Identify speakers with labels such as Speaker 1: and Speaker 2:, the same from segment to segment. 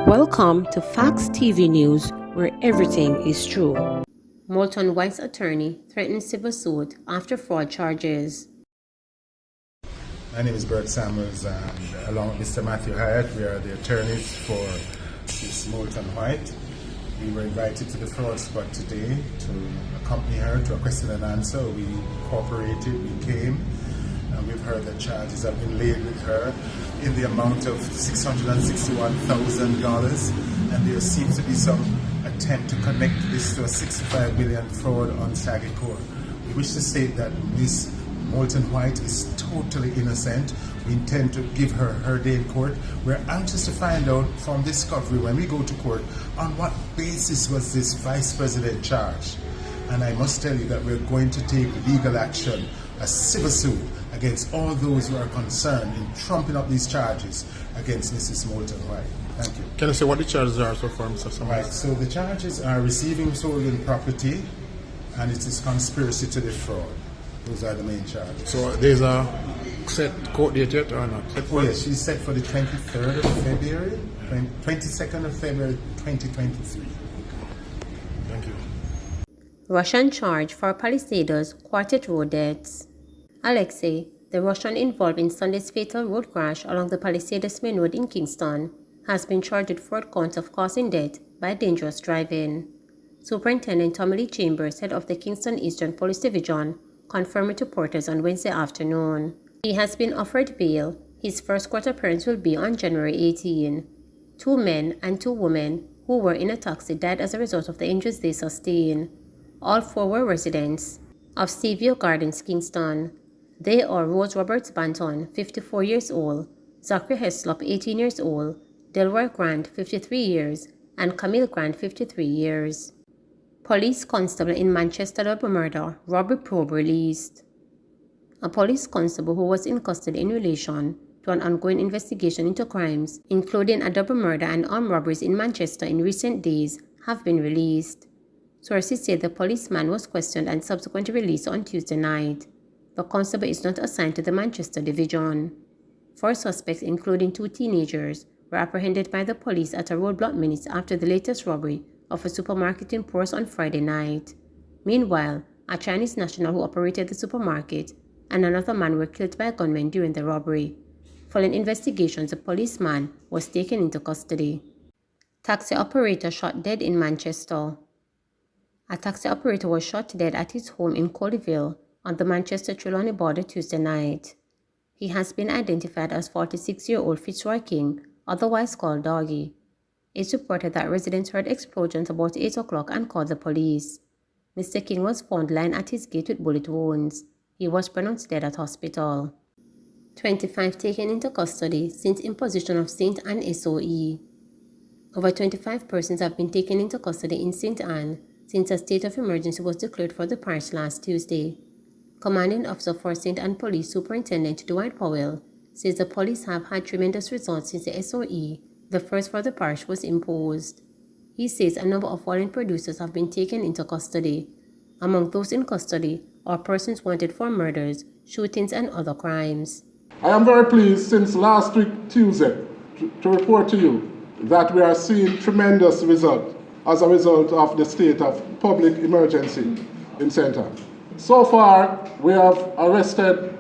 Speaker 1: Welcome to Facts TV News, where everything is true. Moulton White's attorney threatens civil suit after fraud charges.
Speaker 2: My name is Bert Samuels, and along with Mr. Matthew Hyatt, we are the attorneys for Ms. Moulton White. We were invited to the fraud spot today to accompany her to a question and answer. We cooperated, we came, and we've heard that charges have been laid with her in the amount of $661,000, and there seems to be some attempt to connect this to a $65 million fraud on Sagicor. We wish to state that Ms. Moulton White is totally innocent. We intend to give her her day in court. We're anxious to find out from discovery when we go to court on what basis was this vice president charged. And I must tell you that we're going to take legal action, a civil suit, against all those who are concerned in trumping up these charges against Mrs. Moulton White. Thank you.
Speaker 3: Can you say what the charges are so far, Mr. Samuels?
Speaker 2: Right, so the charges are receiving stolen property, and it is conspiracy to defraud. Those are the main charges.
Speaker 3: So there's a set court date yet or not?
Speaker 2: Oh yes, she's set for the 23rd of February, 22nd of February 2023.
Speaker 3: Thank you.
Speaker 1: Russian charge for Palisades Quartet road deaths. Alexei, the Russian involved in Sunday's fatal road crash along the Palisades Main Road in Kingston, has been charged with 4 counts of causing death by dangerous driving. Superintendent Tommy Lee Chambers, head of the Kingston Eastern Police Division, confirmed to reporters on Wednesday afternoon. He has been offered bail. His first court appearance will be on January 18. 2 men and 2 women who were in a taxi died as a result of the injuries they sustained. All 4 were residents of Seaview Gardens, Kingston. They are Rose Roberts Banton, 54 years old, Zachary Heslop, 18 years old, Delroy Grant, 53 years, and Camille Grant, 53 years. Police constable in Manchester double murder, robbery probe released. A police constable who was in custody in relation to an ongoing investigation into crimes, including a double murder and armed robberies in Manchester in recent days, have been released. Sources say the policeman was questioned and subsequently released on Tuesday night. The constable is not assigned to the Manchester division. 4 suspects, including 2 teenagers, were apprehended by the police at a roadblock minutes after the latest robbery of a supermarket in Ports on Friday night. Meanwhile, a Chinese national who operated the supermarket and another man were killed by gunmen during the robbery. Following investigations, the policeman was taken into custody. Taxi operator shot dead in Manchester. A taxi operator was shot dead at his home in Colleyville on the Manchester-Trelawney border Tuesday night. He has been identified as 46-year-old Fitzroy King, otherwise called Doggy. It's reported that residents heard explosions about 8 o'clock and called the police. Mr. King was found lying at his gate with bullet wounds. He was pronounced dead at hospital. 25 taken into custody since imposition of St. Anne SOE. Over 25 persons have been taken into custody in St. Anne since a state of emergency was declared for the parish last Tuesday. Commanding Officer for St. Anne Police Superintendent Dwight Powell says the police have had tremendous results since the SOE, the first for the parish, was imposed. He says a number of violent producers have been taken into custody. Among those in custody are persons wanted for murders, shootings, and other crimes.
Speaker 4: I am very pleased since last week Tuesday to report to you that we are seeing tremendous results as a result of the state of public emergency in St. Anne. So far, we have arrested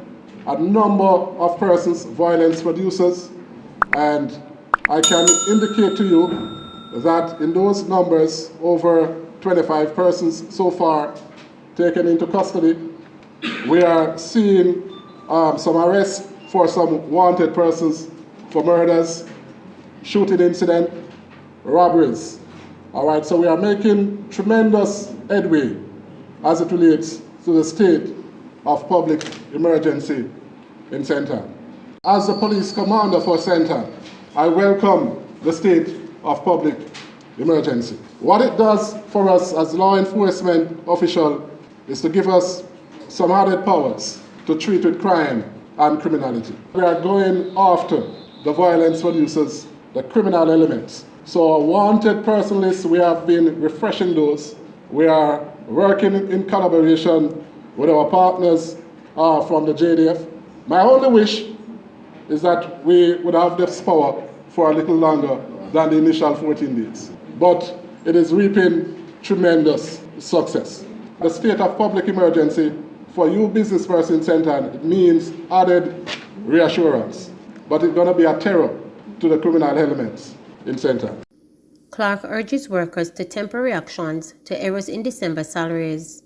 Speaker 4: a number of persons, violence producers, and I can indicate to you that in those numbers, over 25 persons so far taken into custody. We are seeing some arrests for some wanted persons for murders, shooting incident, robberies. All right, so we are making tremendous headway as it relates to the state of public emergency in St. Anne. As the police commander for St. Anne, I welcome the state of public emergency. What it does for us as law enforcement officials is to give us some added powers to treat with crime and criminality. We are going after the violence producers, the criminal elements. So our wanted person list, we have been refreshing those. We are working in collaboration with our partners from the JDF. My only wish is that we would have this power for a little longer than the initial 14 days. But it is reaping tremendous success. The state of public emergency for you business person in St. Ann means added reassurance, but it's going to be a terror to the criminal elements in St. Ann.
Speaker 1: Clark urges workers to temper reactions to errors in December salaries.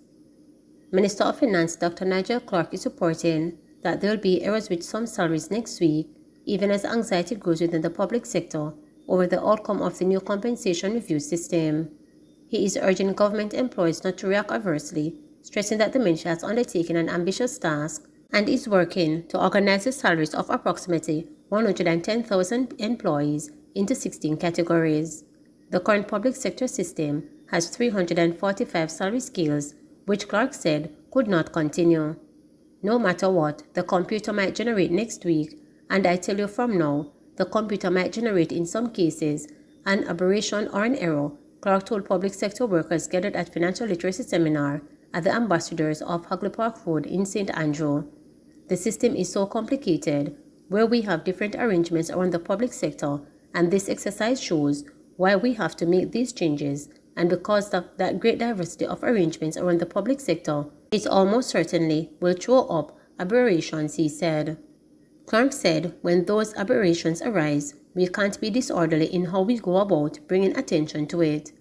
Speaker 1: Minister of Finance Dr. Nigel Clark is reporting that there will be errors with some salaries next week, even as anxiety grows within the public sector over the outcome of the new compensation review system. He is urging government employees not to react adversely, stressing that the ministry has undertaken an ambitious task and is working to organize the salaries of approximately 110,000 employees into 16 categories. The current public sector system has 345 salary scales, which Clark said could not continue. No matter what the computer might generate next week, and I tell you from now, the computer might generate in some cases an aberration or an error, Clark told public sector workers gathered at financial literacy seminar at the Ambassadors of Hagley Park Road in St. Andrew. The system is so complicated, where we have different arrangements around the public sector, and this exercise shows why we have to make these changes, and because of that great diversity of arrangements around the public sector, it almost certainly will throw up aberrations, he said. Clark said when those aberrations arise, we can't be disorderly in how we go about bringing attention to it.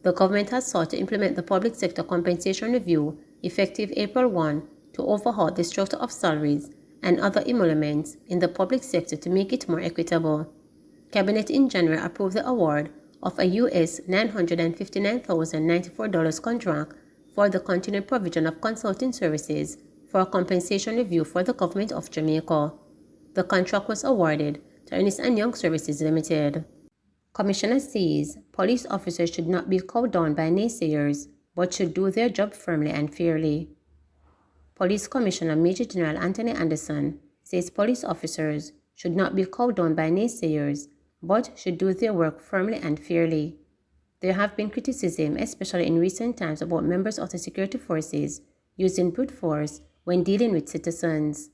Speaker 1: The government has sought to implement the public sector compensation review effective April 1 to overhaul the structure of salaries and other emoluments in the public sector to make it more equitable. Cabinet in January approved the award of a US $959,094 contract for the continued provision of consulting services for a compensation review for the government of Jamaica. The contract was awarded to Ernst & Young Services Limited. Commissioner says police officers should not be cowed down by naysayers, but should do their job firmly and fairly. Police Commissioner Major General Anthony Anderson says police officers should not be cowed down by naysayers, but should do their work firmly and fairly. There have been criticism, especially in recent times, about members of the security forces using brute force when dealing with citizens.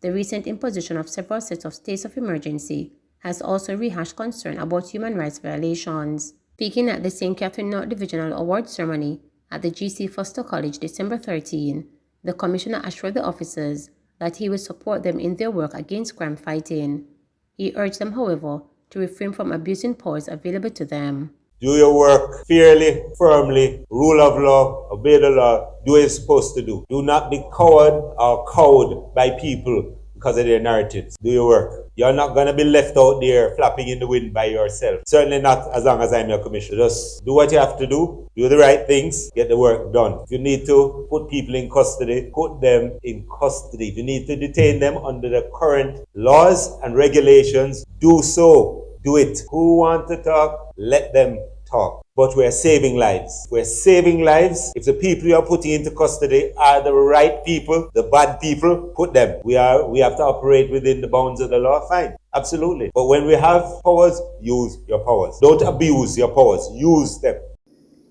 Speaker 1: The recent imposition of several sets of states of emergency has also rehashed concern about human rights violations. Speaking at the St. Catherine North Divisional Award Ceremony at the G.C. Foster College December 13, the Commissioner assured the officers that he will support them in their work against crime fighting. He urged them, however, to refrain from abusing powers available to them.
Speaker 5: Do your work fairly, firmly, rule of law, obey the law, do what you're supposed to do. Do not be cowed or cowed by people because of their narratives. Do your work. You're not going to be left out there flapping in the wind by yourself. Certainly not as long as I'm your commissioner. Just do what you have to do the right things, get the work done. If you need to put people in custody, put them in custody. If you need to detain them under the current laws and regulations, do so. Do it. Who want to talk? Let them talk. But we're saving lives. We're saving lives. If the people you are putting into custody are the right people, the bad people, put them. We have to operate within the bounds of the law. Fine. Absolutely. But when we have powers, use your powers. Don't abuse your powers. Use them.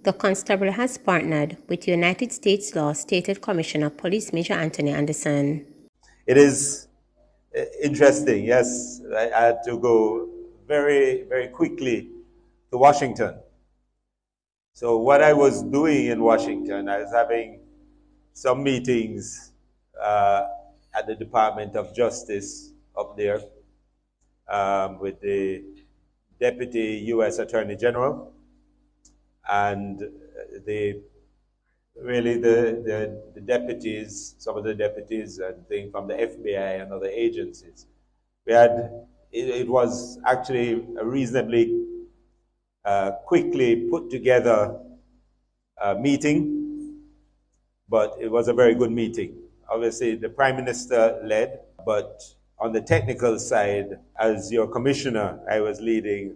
Speaker 1: The constable has partnered with United States Law Stated Commissioner Police Major Anthony Anderson.
Speaker 5: It is interesting. Yes, I had to go very, very quickly to Washington. So what I was doing in Washington, I was having some meetings at the Department of Justice up there with the Deputy U.S. Attorney General and the deputies, some of the deputies and things from the FBI and other agencies. It was actually a reasonably quickly put together meeting, but it was a very good meeting. Obviously, the Prime Minister led, but on the technical side, as your commissioner, I was leading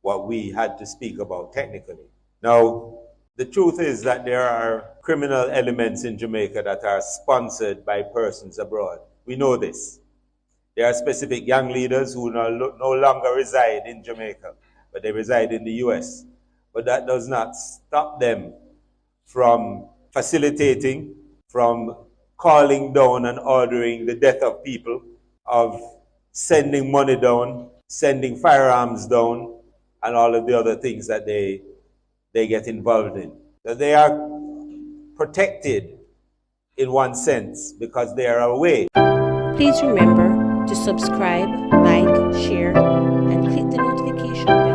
Speaker 5: what we had to speak about technically. Now, the truth is that there are criminal elements in Jamaica that are sponsored by persons abroad. We know this. There are specific gang leaders who no longer reside in Jamaica, but they reside in the US. But that does not stop them from facilitating, from calling down and ordering the death of people, of sending money down, sending firearms down, and all of the other things that they get involved in. So they are protected in one sense because they are away.
Speaker 1: Please remember to subscribe, like, share, and click the notification bell